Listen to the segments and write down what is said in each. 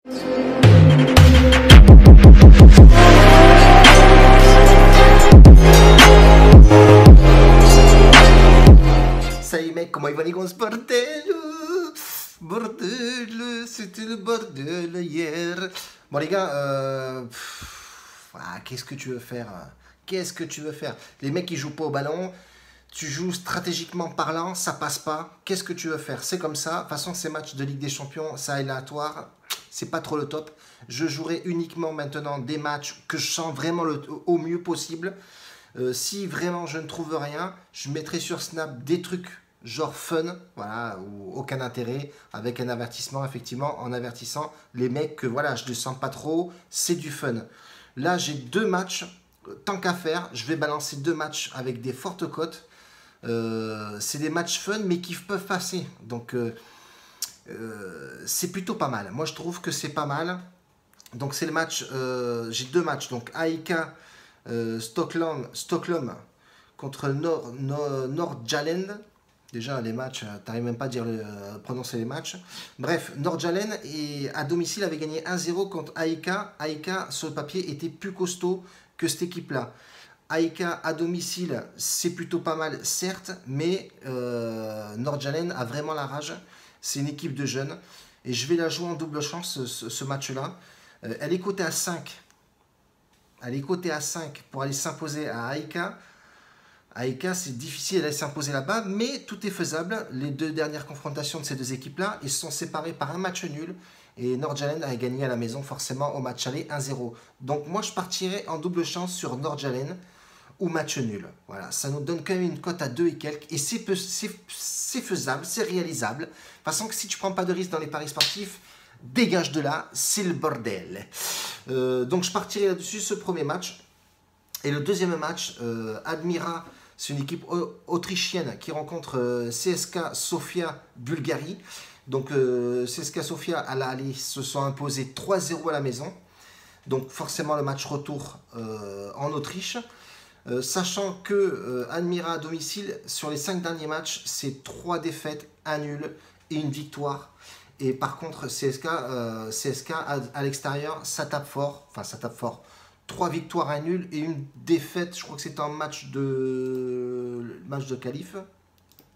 Ça y est mec, comment il va les grosses bordel? Bordel, c'était le bordel hier. Bon les gars, qu'est-ce que tu veux faire? Qu'est-ce que tu veux faire? Les mecs ils jouent pas au ballon, tu joues stratégiquement parlant, ça passe pas. Qu'est-ce que tu veux faire? C'est comme ça. De toute façon, ces matchs de Ligue des Champions, c'est aléatoire, c'est pas trop le top. Je jouerai uniquement maintenant des matchs que je sens vraiment au mieux possible. Si vraiment je ne trouve rien, je mettrai sur Snap des trucs genre fun, voilà, ou aucun intérêt, avec un avertissement, effectivement, en avertissant les mecs que voilà, je ne sens pas trop, c'est du fun. Là, j'ai 2 matchs, tant qu'à faire, je vais balancer 2 matchs avec des fortes cotes. C'est des matchs fun, mais qui peuvent passer. Donc, c'est plutôt pas mal. Moi, je trouve que c'est pas mal. Donc, c'est le match, j'ai 2 matchs. Donc, AEK Stockholm contre Nordjylland. Déjà, les matchs, t'arrives même pas à prononcer les matchs. Bref, Nordjylland et à domicile avait gagné 1-0 contre AEK. AEK, sur le papier, était plus costaud que cette équipe-là. AEK à domicile, c'est plutôt pas mal, certes, mais Nordjylland a vraiment la rage. C'est une équipe de jeunes. Et je vais la jouer en double chance, ce match-là. Elle est cotée à 5. Elle est cotée à 5 pour aller s'imposer à AEK. AEK, c'est difficile d'aller s'imposer là-bas, mais tout est faisable. Les 2 dernières confrontations de ces 2 équipes-là, ils se sont séparés par un match nul. Et Nordjylland a gagné à la maison, forcément, au match aller 1-0. Donc moi, je partirai en double chance sur Nordjylland ou match nul. Voilà, ça nous donne quand même une cote à 2 et quelques. Et c'est faisable, c'est réalisable. De toute façon, si tu ne prends pas de risque dans les paris sportifs, dégage de là, c'est le bordel. Donc je partirai là-dessus, ce premier match. Et le deuxième match, Admira, c'est une équipe autrichienne qui rencontre CSKA Sofia Bulgarie. Donc CSKA Sofia à l'aller se sont imposés 3-0 à la maison. Donc forcément le match retour en Autriche. Sachant que Admira à domicile, sur les 5 derniers matchs, c'est 3 défaites, 1 nul et 1 victoire. Et par contre CSKA à l'extérieur, ça tape fort. Enfin ça tape fort. 3 victoires, 1 nul et 1 défaite. Je crois que c'était un match de qualif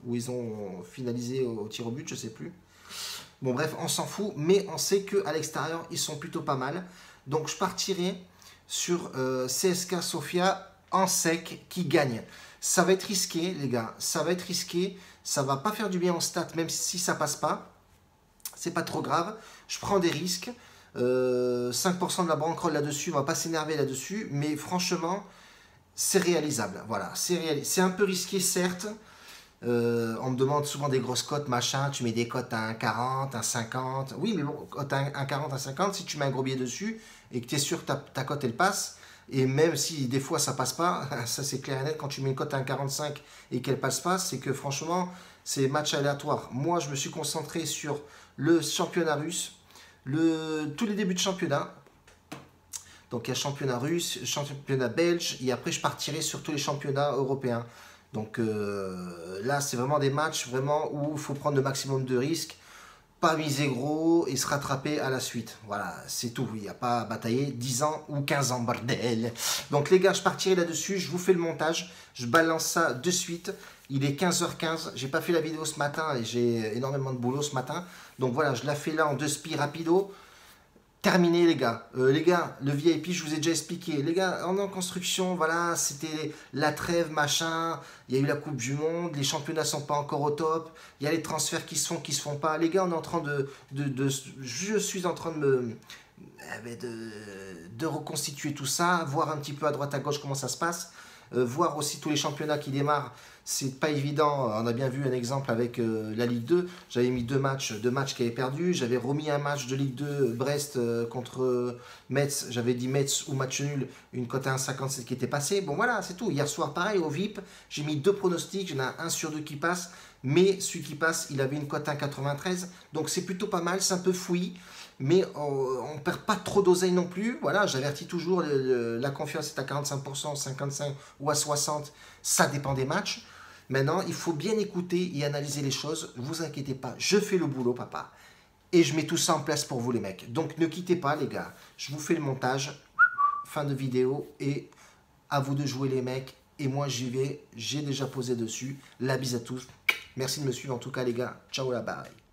où ils ont finalisé au tir au but, je sais plus. Bon bref, on s'en fout, mais on sait qu'à l'extérieur, ils sont plutôt pas mal. Donc je partirai sur CSKA Sofia en sec qui gagne. Ça va être risqué, les gars. Ça va être risqué. Ça va pas faire du bien en stats, même si ça passe pas. C'est pas trop grave. Je prends des risques. 5% de la bankroll là-dessus, on va pas s'énerver là-dessus, mais franchement, c'est réalisable. Voilà, c'est un peu risqué, certes. On me demande souvent des grosses cotes, machin, tu mets des cotes à 1,40, 1,50. Oui, mais bon, cote à 1,40, 1,50, si tu mets un gros billet dessus et que tu es sûr que ta cote elle passe, et même si des fois ça passe pas, ça c'est clair et net, quand tu mets une cote à 1,45 et qu'elle passe pas, c'est que franchement, c'est match aléatoire. Moi, je me suis concentré sur le championnat russe. Tous les débuts de championnat. Donc il y a championnat russe, championnat belge, et après je partirai sur tous les championnats européens. Donc là c'est vraiment des matchs vraiment où il faut prendre le maximum de risques, pas miser gros et se rattraper à la suite. Voilà, c'est tout, il n'y a pas à batailler 10 ans ou 15 ans, bordel. Donc les gars, je partirai là-dessus, je vous fais le montage, je balance ça de suite. Il est 15h15, j'ai pas fait la vidéo ce matin et j'ai énormément de boulot ce matin. Donc voilà, je la fais là en 2 spi rapido. Terminé les gars. Le VIP, je vous ai déjà expliqué. Les gars, on est en construction, voilà, c'était la trêve, machin. Il y a eu la Coupe du Monde, les championnats sont pas encore au top. Il y a les transferts qui se font, qui se font pas. Les gars, on est en train je suis en train de reconstituer tout ça, voir un petit peu à droite à gauche comment ça se passe. Voir aussi tous les championnats qui démarrent, c'est pas évident. On a bien vu un exemple avec la Ligue 2. J'avais mis 2 matchs qui avaient perdu. J'avais remis un match de Ligue 2 Brest contre Metz. J'avais dit Metz ou match nul, une cote à 1,57 qui était passée. Bon voilà, c'est tout. Hier soir, pareil, au VIP, j'ai mis 2 pronostics. J'en ai un sur 2 qui passe. Mais celui qui passe, il avait une cote à 1,93. Donc c'est plutôt pas mal, c'est un peu fouillis. Mais on ne perd pas trop d'oseille non plus. Voilà, j'avertis toujours, la confiance est à 45%, 55% ou à 60%. Ça dépend des matchs. Maintenant, il faut bien écouter et analyser les choses. Ne vous inquiétez pas, je fais le boulot, papa. et je mets tout ça en place pour vous les mecs. Donc ne quittez pas les gars, je vous fais le montage, fin de vidéo et à vous de jouer les mecs. Et moi j'y vais, j'ai déjà posé dessus. La bise à tous. Merci de me suivre en tout cas les gars. Ciao la bye.